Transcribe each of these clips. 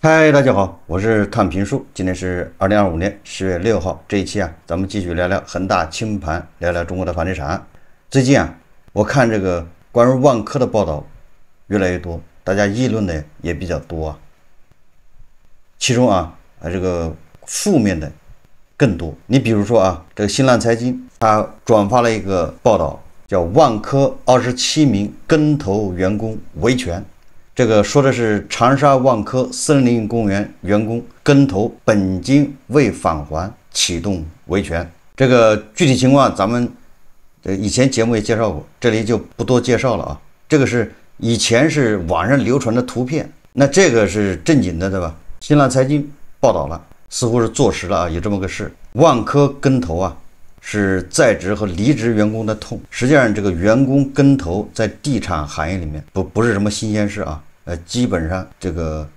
嗨，大家好，我是看评书。今天是2025年10月6号，这一期咱们继续聊聊恒大清盘，聊聊中国的房地产。最近我看这个关于万科的报道越来越多，大家议论的也比较多其中这个负面的更多。你比如说这个新浪财经他转发了一个报道，叫万科27名跟投员工维权。这个说的是长沙万科森林公园员工跟投本金未返还启动维权。这个具体情况咱们以前节目也介绍过，这里就不多介绍了这个是以前是网上流传的图片，那这个是正经的，对吧？新浪财经报道了，似乎是坐实了有这么个事。万科跟投是在职和离职员工的痛。实际上这个员工跟投在地产行业里面不是什么新鲜事基本上这个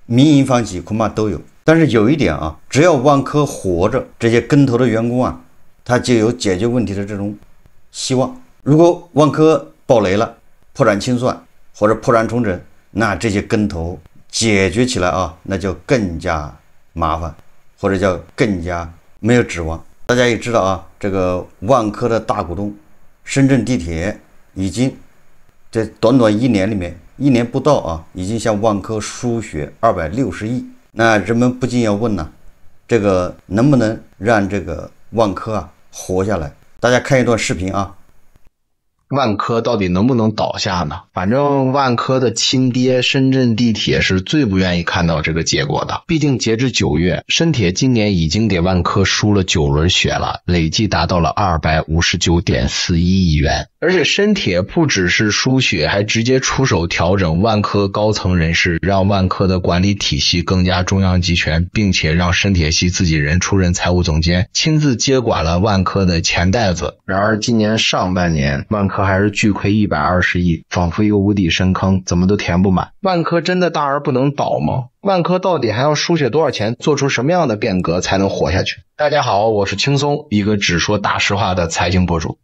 民营房企恐怕都有。但是有一点只要万科活着，这些跟投的员工他就有解决问题的这种希望。如果万科爆雷了，破产清算或者破产重整，那这些跟投解决起来那就更加麻烦，或者叫更加没有指望。大家也知道这个万科的大股东深圳地铁已经在短短1年里面，1年不到已经向万科输血260亿。那人们不禁要问这个能不能让这个万科活下来？大家看一段视频万科到底能不能倒下呢？反正万科的亲爹深圳地铁是最不愿意看到这个结果的。毕竟截至9月，深铁今年已经给万科输了9轮血了，累计达到了259.41亿元。而且深铁不只是输血，还直接出手调整万科高层人事，让万科的管理体系更加中央集权，并且让深铁系自己人出任财务总监，亲自接管了万科的钱袋子。然而今年上半年，万科还是巨亏120亿，仿佛一个无底深坑，怎么都填不满。万科真的大而不能倒吗？万科到底还要输血多少钱，做出什么样的变革才能活下去？大家好，我是轻松，一个只说大实话的财经博主。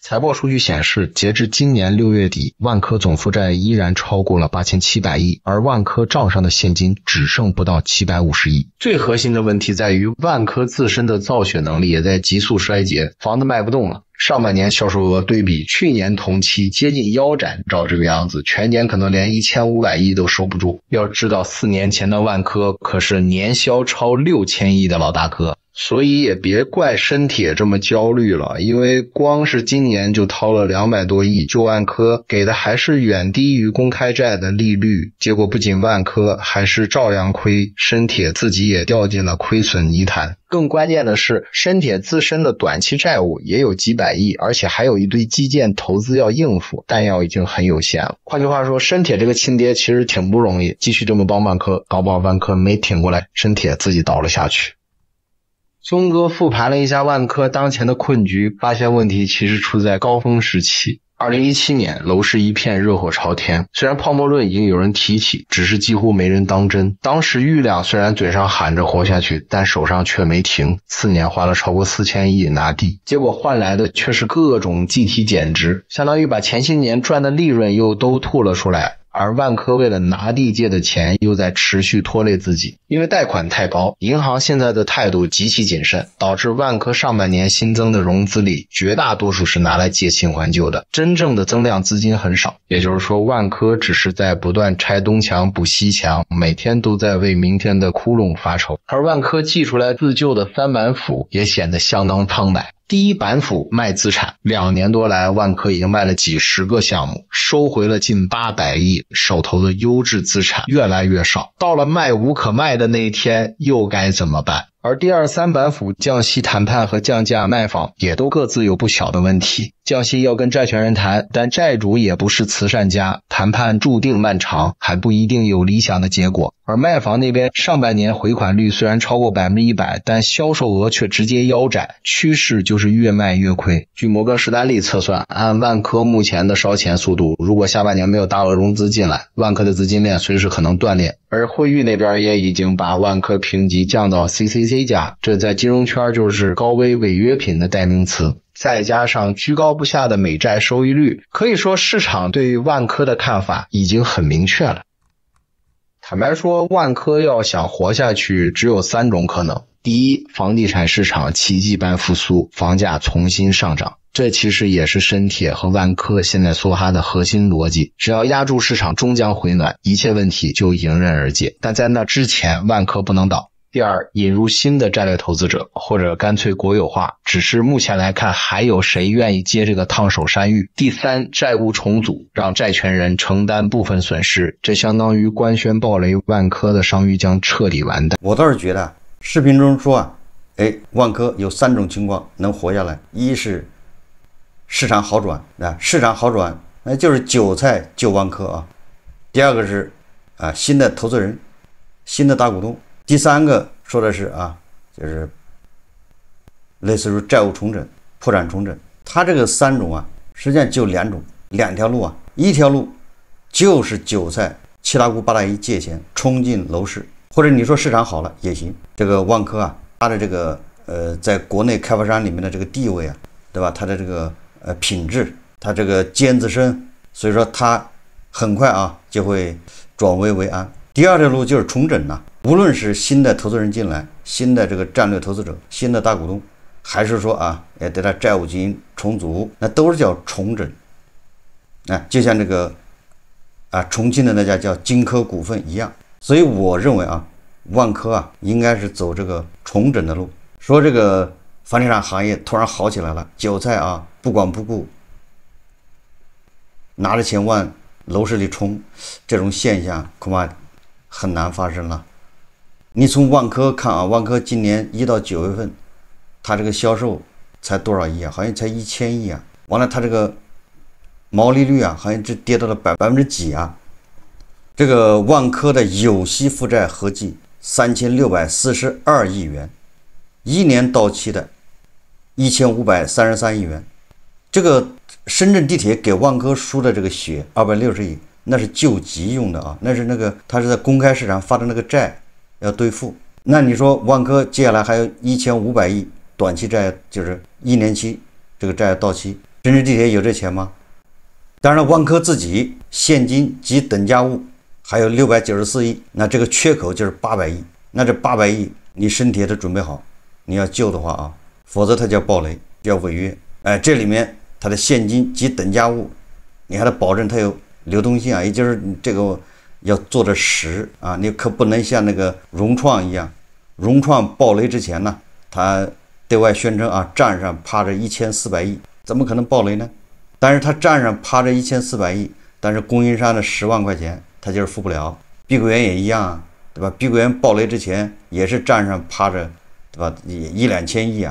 财报数据显示，截至今年6月底，万科总负债依然超过了8700亿，而万科账上的现金只剩不到750亿。最核心的问题在于，万科自身的造血能力也在急速衰竭，房子卖不动了。上半年销售额对比去年同期接近腰斩，照这个样子，全年可能连1500亿都收不住。要知道4年前的万科可是年销超6000亿的老大哥。所以也别怪深铁这么焦虑了，因为光是今年就掏了200多亿，就万科给的还是远低于公开债的利率，结果不仅万科还是照样亏，深铁自己也掉进了亏损泥潭。更关键的是，深铁自身的短期债务也有几百亿，而且还有一堆基建投资要应付，弹药已经很有限了。换句话说，深铁这个亲爹其实挺不容易，继续这么帮万科，搞不好万科没挺过来，深铁自己倒了下去。松哥复盘了一下万科当前的困局，发现问题其实出在高峰时期。2017年楼市一片热火朝天，虽然泡沫论已经有人提起，只是几乎没人当真。当时郁亮虽然嘴上喊着活下去，但手上却没停，4年花了超过4000亿拿地，结果换来的却是各种计提减值，相当于把前些年赚的利润又都吐了出来。而万科为了拿地借的钱又在持续拖累自己，因为贷款太高，银行现在的态度极其谨慎，导致万科上半年新增的融资里绝大多数是拿来借新还旧的，真正的增量资金很少。也就是说，万科只是在不断拆东墙补西墙，每天都在为明天的窟窿发愁。而万科寄出来自救的三板斧也显得相当苍白。第一板斧卖资产，2年多来万科已经卖了几十个项目，收回了近800亿，手头的优质资产越来越少，到了卖无可卖的那一天又该怎么办？而第二三板斧降息谈判和降价卖房也都各自有不小的问题。降息要跟债权人谈，但债主也不是慈善家，谈判注定漫长，还不一定有理想的结果。而卖房那边上半年回款率虽然超过 100%， 但销售额却直接腰斩，趋势就是越卖越亏。据摩根士丹利测算，按万科目前的烧钱速度，如果下半年没有大额融资进来，万科的资金链随时可能断裂。而惠誉那边也已经把万科评级降到 CCC 加，这在金融圈就是高危违约品的代名词。再加上居高不下的美债收益率，可以说市场对于万科的看法已经很明确了。坦白说，万科要想活下去，只有3种可能。第一，房地产市场奇迹般复苏，房价重新上涨。这其实也是深铁和万科现在梭哈的核心逻辑，只要压住市场终将回暖，一切问题就迎刃而解。但在那之前，万科不能倒。第二，引入新的战略投资者，或者干脆国有化，只是目前来看还有谁愿意接这个烫手山芋。第三，债务重组，让债权人承担部分损失，这相当于官宣暴雷，万科的商誉将彻底完蛋。我倒是觉得视频中说啊，万科有3种情况能活下来，一是市场好转啊，市场好转那就是韭菜救万科啊。第二个是新的投资人，新的大股东。第三个说的是就是类似于债务重整、破产重整。它这个3种实际上就2条路一条路就是韭菜七大姑八大姨借钱冲进楼市，或者你说市场好了也行。这个万科它的这个在国内开发商里面的这个地位对吧？它的这个品质，它这个尖子生，所以说它很快就会转危为安。第二条路就是重整无论是新的投资人进来，新的这个战略投资者，新的大股东，还是说对他债务进行重组，那都是叫重整。就像这个重庆的那家叫金科股份一样。所以我认为万科应该是走这个重整的路。说这个房地产行业突然好起来了，韭菜不管不顾，拿着钱往楼市里冲，这种现象恐怕很难发生了。你从万科看万科今年1到9月份，它这个销售才多少亿好像才1000亿完了它这个毛利率好像只跌到了几这个万科的有息负债合计3642亿元，1年到期的1533亿元。这个深圳地铁给万科输的这个血260亿，那是救急用的那是他是在公开市场发的那个债要兑付。那你说万科接下来还有1500亿短期债，就是1年期这个债要到期，深圳地铁有这钱吗？当然了，万科自己现金及等价物还有694亿，那这个缺口就是800亿。那这800亿你深铁的准备好，你要救的话否则它叫暴雷，叫违约。这里面它的现金及等价物，你还得保证它有流动性也就是这个要做的实你可不能像那个融创一样，融创暴雷之前呢，它对外宣称账上趴着1400亿，怎么可能暴雷呢？但是它账上趴着1400亿，但是供应商的10万块钱它就是付不了。碧桂园也一样对吧？碧桂园暴雷之前也是账上趴着对吧1-2千亿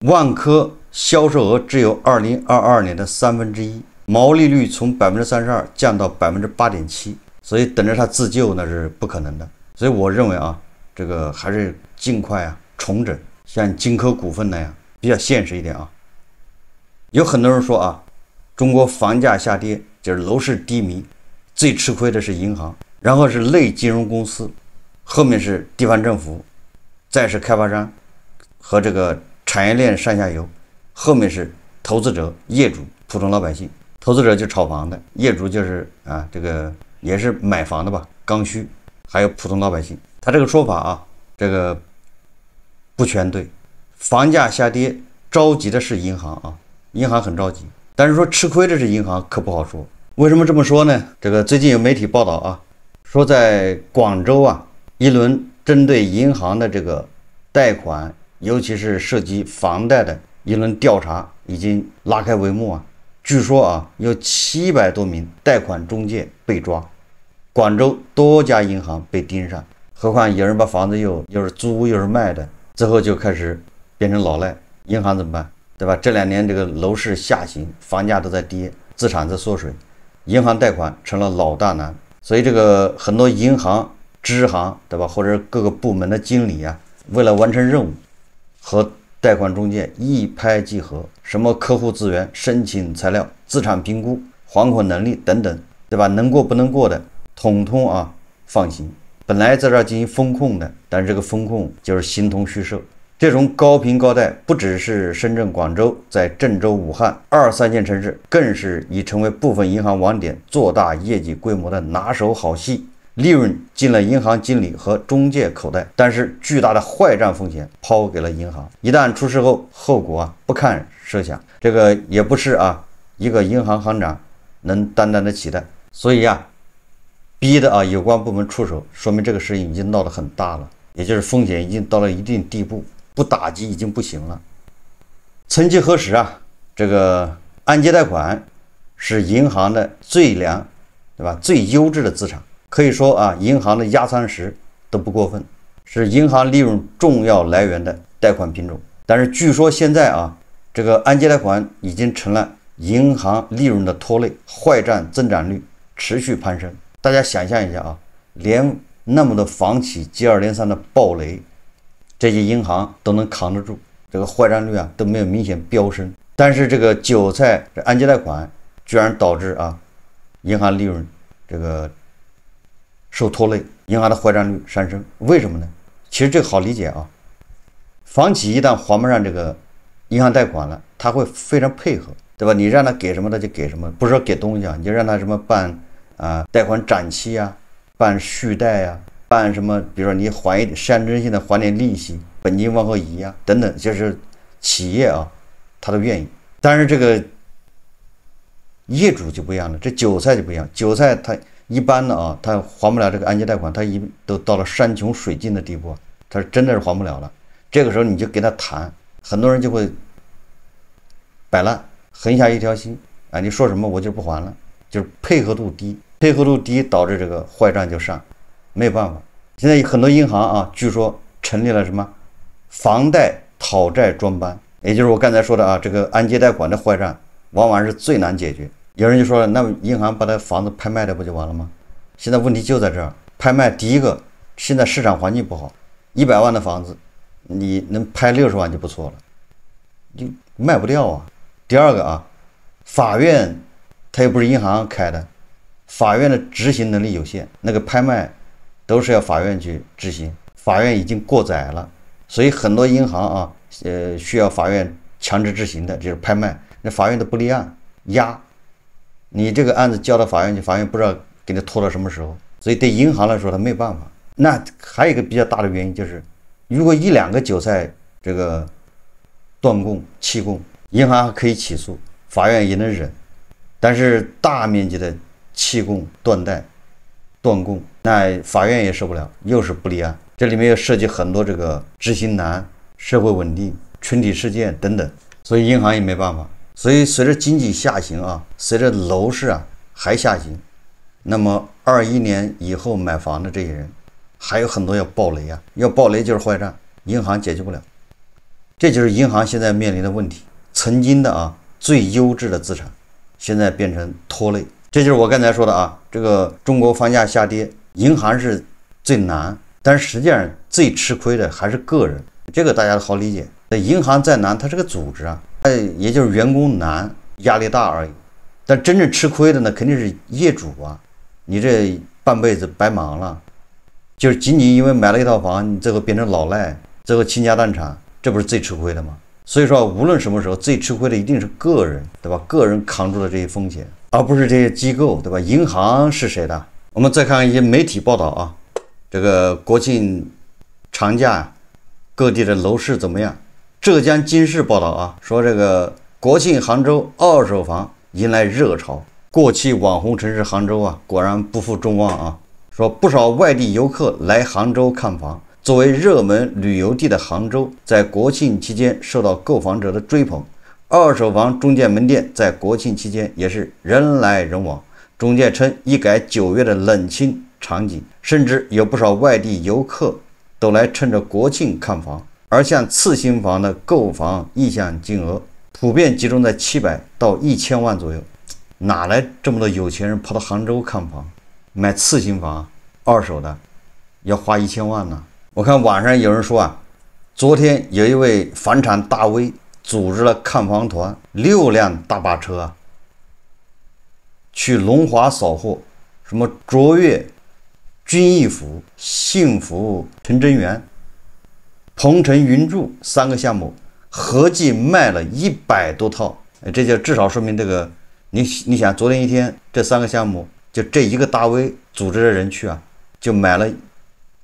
万科销售额只有2022年的1/3，毛利率从32%降到8.7%，所以等着它自救那是不可能的。所以我认为这个还是尽快重整，像金科股份那样比较现实一点有很多人说中国房价下跌就是楼市低迷，最吃亏的是银行，然后是类金融公司，后面是地方政府，再是开发商和这个产业链上下游，后面是投资者、业主、普通老百姓。投资者就炒房的，业主就是这个也是买房的吧，刚需，还有普通老百姓。他这个说法这个不全对。房价下跌着急的是银行银行很着急，但是说吃亏的是银行可不好说。为什么这么说呢？这个最近有媒体报道说在广州一轮针对银行的这个贷款，尤其是涉及房贷的一轮调查已经拉开帷幕据说有700多名贷款中介被抓，广州多家银行被盯上，何况有人把房子又是租又是卖的，最后就开始变成老赖，银行怎么办？对吧？这2年这个楼市下行，房价都在跌，资产在缩水，银行贷款成了老大难。所以这个很多银行支行对吧，或者各个部门的经理为了完成任务，和贷款中介一拍即合，什么客户资源、申请材料、资产评估、还款能力等等，对吧？能过不能过的统统放行。本来在这儿进行风控的，但是这个风控就是形同虚设。这种高评高贷不只是深圳、广州，在郑州、武汉2、3线城市更是已成为部分银行网点做大业绩规模的拿手好戏。利润进了银行经理和中介口袋，但是巨大的坏账风险抛给了银行。一旦出事后，后果不堪设想，这个也不是一个银行行长能单单的期待。所以逼的有关部门出手，说明这个事情已经闹得很大了，也就是风险已经到了一定地步，不打击已经不行了。曾几何时这个按揭贷款是银行的最良，对吧？最优质的资产，可以说银行的压舱石都不过分，是银行利润重要来源的贷款品种。但是据说现在这个按揭贷款已经成了银行利润的拖累，坏账增长率持续攀升。大家想象一下连那么多房企接二连三的暴雷，这些银行都能扛得住，这个坏账率都没有明显飙升。但是这个韭菜这按揭贷款居然导致银行利润这个受拖累，银行的坏账率上升。为什么呢？其实这个好理解房企一旦还不上这个银行贷款了，他会非常配合，对吧？你让他给什么他就给什么，不是说给东西你就让他什么办贷款展期办续贷办什么，比如说你还一点象征性的还点利息，本金往后移等等，就是企业他都愿意。但是这个业主就不一样了，这韭菜就不一样。韭菜他一般的他还不了这个按揭贷款，他都到了山穷水尽的地步，他真的是还不了了。这个时候你就跟他谈，很多人就会摆烂，横下一条心你说什么我就不还了，就是配合度低。配合度低导致这个坏账就上，没有办法。现在很多银行据说成立了什么房贷讨债专班，也就是我刚才说的这个按揭贷款的坏账往往是最难解决。有人就说了，那么银行把他房子拍卖了不就完了吗？现在问题就在这儿，拍卖第一个，现在市场环境不好，100万的房子你能拍60万就不错了，你卖不掉第二个法院它又不是银行开的，法院的执行能力有限，那个拍卖都是要法院去执行，法院已经过载了，所以很多银行需要法院强制执行的就是拍卖，那法院都不立案压，你这个案子交到法院去，法院不知道给你拖到什么时候，所以对银行来说他没办法。那还有一个比较大的原因就是，如果1-2个韭菜这个断供弃供，银行可以起诉，法院也能忍，但是大面积的弃供断贷断供，那法院也受不了，又是不立案，这里面又涉及很多这个执行难、社会稳定、群体事件等等，所以银行也没办法。所以随着经济下行随着楼市还下行，那么21年以后买房的这些人还有很多要暴雷要暴雷就是坏账，银行解决不了。这就是银行现在面临的问题，曾经的最优质的资产现在变成拖累。这就是我刚才说的这个中国房价下跌，银行是最难，但是实际上最吃亏的还是个人，这个大家好理解。那银行再难，它是个组织也就是员工难，压力大而已。但真正吃亏的呢，肯定是业主你这半辈子白忙了，就是仅仅因为买了一套房，你最后变成老赖，最后倾家荡产，这不是最吃亏的吗？所以说无论什么时候，最吃亏的一定是个人，对吧？个人扛住了这些风险，而不是这些机构，对吧？银行是谁的？我们再看一些媒体报道这个国庆长假各地的楼市怎么样？浙江经视报道说这个国庆杭州二手房迎来热潮，过气网红城市杭州果然不负众望说不少外地游客来杭州看房，作为热门旅游地的杭州，在国庆期间受到购房者的追捧，二手房中介门店在国庆期间也是人来人往。中介称，一改9月的冷清场景，甚至有不少外地游客都来趁着国庆看房。而像次新房的购房意向金额普遍集中在700到1000万左右，哪来这么多有钱人跑到杭州看房买次新房二手的要花1000万呢？我看网上有人说昨天有一位房产大 V 组织了看房团，6辆大巴车去龙华扫货，什么卓越、君逸府、幸福城真园、鹏城云住3个项目合计卖了100多套，这就至少说明这个你想昨天一天这3个项目就这一个大 V 组织的人去就买了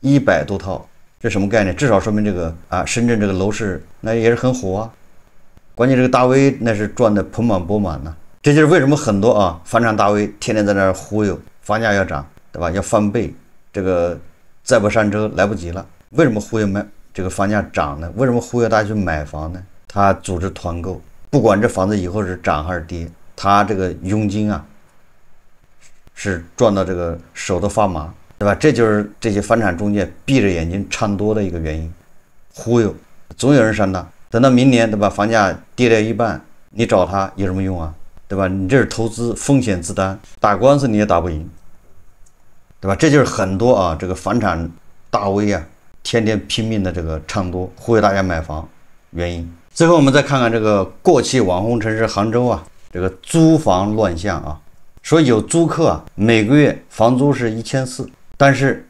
100多套，这什么概念？至少说明这个深圳这个楼市那也是很火啊。关键这个大 V 那是赚的盆满钵满呢。这就是为什么很多房产大 V 天天在那儿忽悠房价要涨，对吧？要翻倍，这个再不上车来不及了。为什么忽悠这个房价涨呢？为什么忽悠大家去买房呢？他组织团购，不管这房子以后是涨还是跌，他这个佣金是赚到这个手都发麻，对吧？这就是这些房产中介闭着眼睛唱多的一个原因，忽悠，总有人上当。等到明年，对吧？房价跌掉一半，你找他有什么用啊？对吧？你这是投资，风险自担，打官司你也打不赢，对吧？这就是很多这个房产大 V 天天拼命的这个唱多，忽悠大家买房原因。最后我们再看看这个过气网红城市杭州这个租房乱象说有租客每个月房租是1400，但是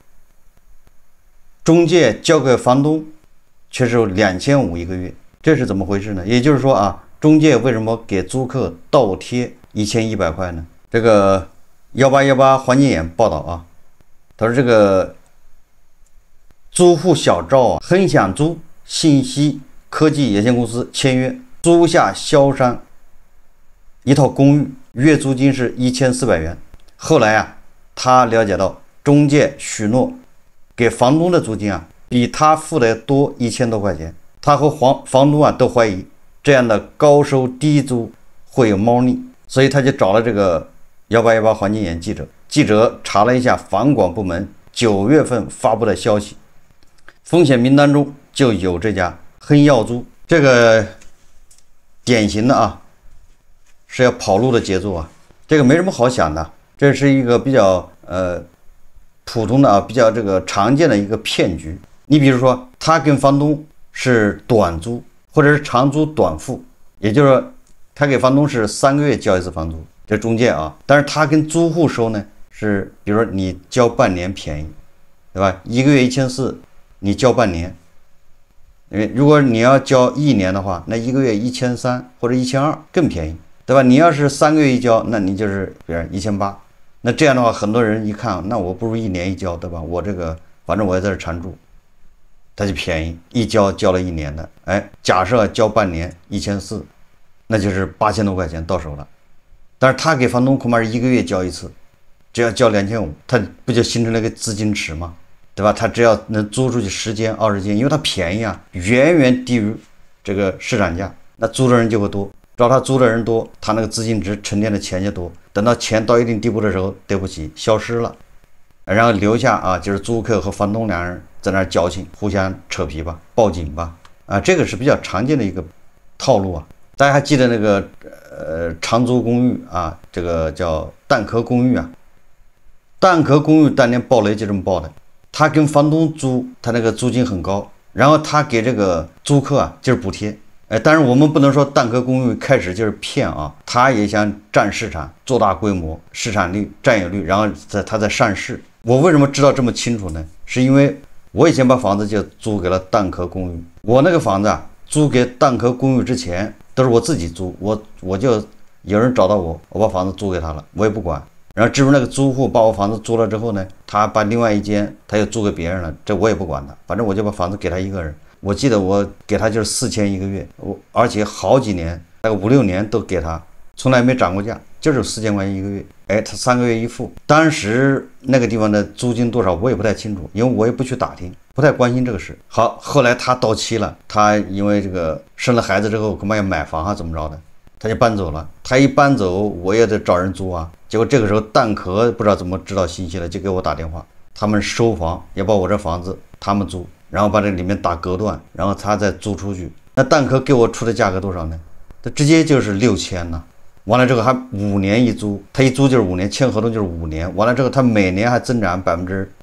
中介交给房东却是2500一个月，这是怎么回事呢？也就是说中介为什么给租客倒贴1100块呢？这个1818环境眼报道他说这个租户小赵很想租信息科技有限公司签约租下萧山一套公寓，月租金是1400元。后来他了解到中介许诺给房东的租金比他付的多1000多块钱，他和房东都怀疑这样的高收低租会有猫腻，所以他就找了这个1818环境眼记者查了一下房管部门9月份发布的消息，风险名单中就有这家亨耀租。这个典型的是要跑路的节奏这个没什么好想的，这是一个比较普通的比较这个常见的一个骗局。你比如说他跟房东是短租或者是长租短付，也就是说他给房东是3个月交一次房租，这中介但是他跟租户收呢是，比如说你交半年便宜，对吧？1个月1400，你交半年。因为如果你要交1年的话，那1个月1300或者1200更便宜，对吧？你要是3个月一交，那你就是比如1800。那这样的话，很多人一看，那我不如1年一交，对吧？我这个反正我也在这常住，他就便宜，一交了1年的。假设交半年1400，那就是8000多块钱到手了。但是他给房东恐怕是1个月交一次，只要交2500，他不就形成了一个资金池吗？对吧？他只要能租出去10间20间，因为他便宜远远低于这个市场价，那租的人就会多，找他租的人多，他那个资金值沉淀的钱就多。等到钱到一定地步的时候，对不起，消失了，然后留下就是租客和房东两人在那儿矫情，互相扯皮吧，报警吧，这个是比较常见的一个套路大家还记得那个长租公寓这个叫蛋壳公寓蛋壳公寓当年爆雷就这么爆的。他跟房东租，他那个租金很高，然后他给这个租客就是补贴。但是我们不能说蛋壳公寓开始就是骗他也想占市场，做大规模，市场率占有率，然后他在上市。我为什么知道这么清楚呢？是因为我以前把房子就租给了蛋壳公寓。我那个房子租给蛋壳公寓之前都是我自己租，我就有人找到我把房子租给他了，我也不管。然后至于那个租户把我房子租了之后呢，他把另外一间他又租给别人了，这我也不管他，反正我就把房子给他一个人。我记得我给他就是4000一个月，而且好几年，大概5、6年都给他，从来没涨过价，就是4000块钱一个月。他3个月一付，当时那个地方的租金多少我也不太清楚，因为我也不去打听，不太关心这个事。好，后来他到期了，他因为这个生了孩子之后恐怕要买房怎么着的，他就搬走了。他一搬走，我也得找人租结果这个时候蛋壳不知道怎么知道信息了，就给我打电话，他们收房也把我这房子他们租，然后把这里面打隔断，然后他再租出去。那蛋壳给我出的价格多少呢？他直接就是6000呢。完了之后还5年一租，他一租就是5年，签合同就是5年。完了之后他每年还增长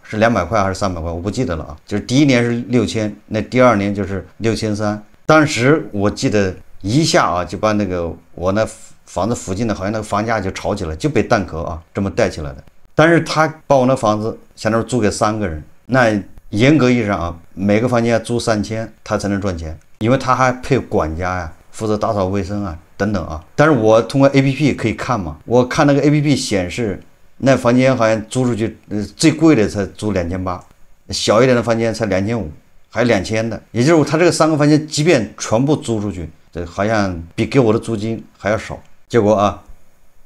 是200块还是300块，我不记得了就是第一年是6000，那第二年就是6300。当时我记得一下就把那个我那房子附近的好像那个房价就炒起来，就被蛋壳这么带起来的。但是他把我那房子相当于租给3个人，那严格意义上每个房间要租3000，他才能赚钱，因为他还配管家负责打扫卫生等等但是我通过 APP 可以看嘛，我看那个 APP 显示那房间好像租出去，最贵的才租2800，小一点的房间才2500，还有2000的。也就是他这个3个房间，即便全部租出去，这好像比给我的租金还要少。结果啊，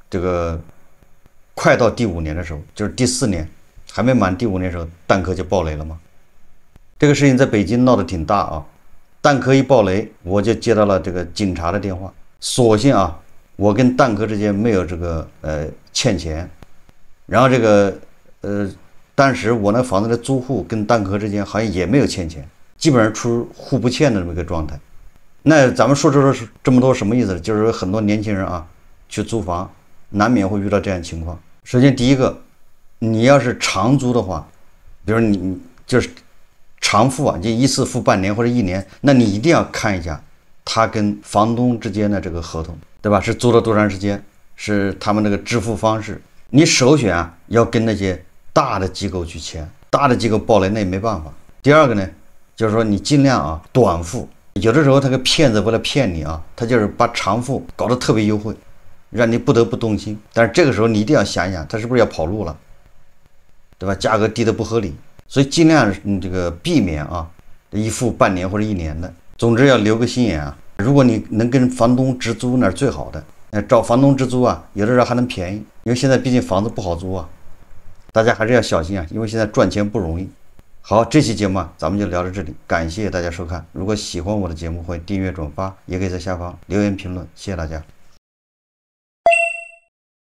这个快到第5年的时候，就是第4年，还没满第5年的时候，蛋壳就爆雷了嘛。这个事情在北京闹得挺大啊。蛋壳一爆雷，我就接到了这个警察的电话。所幸啊，我跟蛋壳之间没有这个欠钱。然后这个当时我那房子的租户跟蛋壳之间好像也没有欠钱，基本上处互不欠的这么一个状态。那咱们说这么多什么意思？就是很多年轻人啊去租房，难免会遇到这样的情况。首先第一个，你要是长租的话，比如你就是长付啊，就一次付半年或者1年，那你一定要看一下他跟房东之间的这个合同，对吧？是租了多长时间，是他们那个支付方式。你首选啊要跟那些大的机构去签，大的机构爆雷那也没办法。第二个呢，就是说你尽量啊短付，有的时候他个骗子为了骗你啊，他就是把长付搞得特别优惠，让你不得不动心。但是这个时候你一定要想一想，他是不是要跑路了，对吧？价格低得不合理，所以尽量这个避免啊一付半年或者1年的。总之要留个心眼啊，如果你能跟房东直租，那是最好的。找房东直租啊，有的时候还能便宜，因为现在毕竟房子不好租啊，大家还是要小心啊，因为现在赚钱不容易。好，这期节目啊，咱们就聊到这里，感谢大家收看。如果喜欢我的节目，欢迎订阅转发，也可以在下方留言评论，谢谢大家。